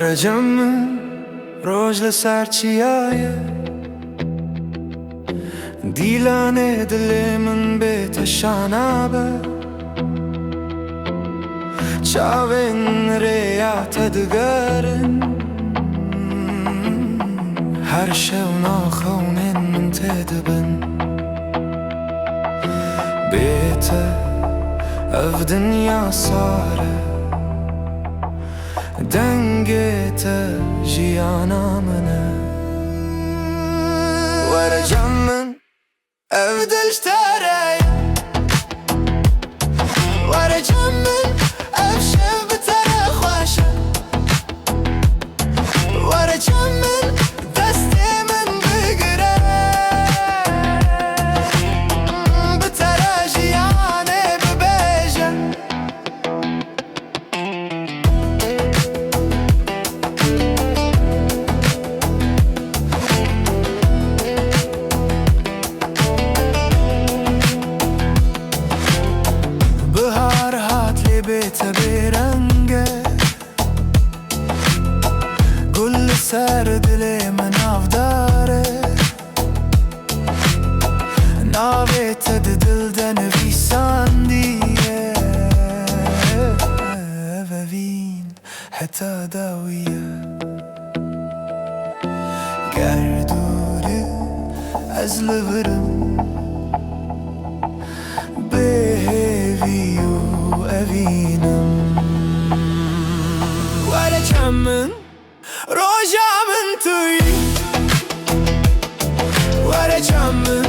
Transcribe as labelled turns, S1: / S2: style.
S1: Wara gjëmë rojë dhe sarë që jaje Dilan e dëlemën bete shanabe Qave në reja të dëgërën Her shev në khaunin më të dëbën Bete övdën jasare Dengete gjijana mëne Wara gjamën övdël shtërej Wara gjamën övshev bëtëre khwashe Wara gjamën dëstimën bëgëre Bëtëre gjijane bëbejë بيت برنگه گل سر دل من افداره ناویت دل دنویساندیه و وین حتی داویه گردوره از لورم بهویو evinem Wara gjamën rojamën të i Wara gjamën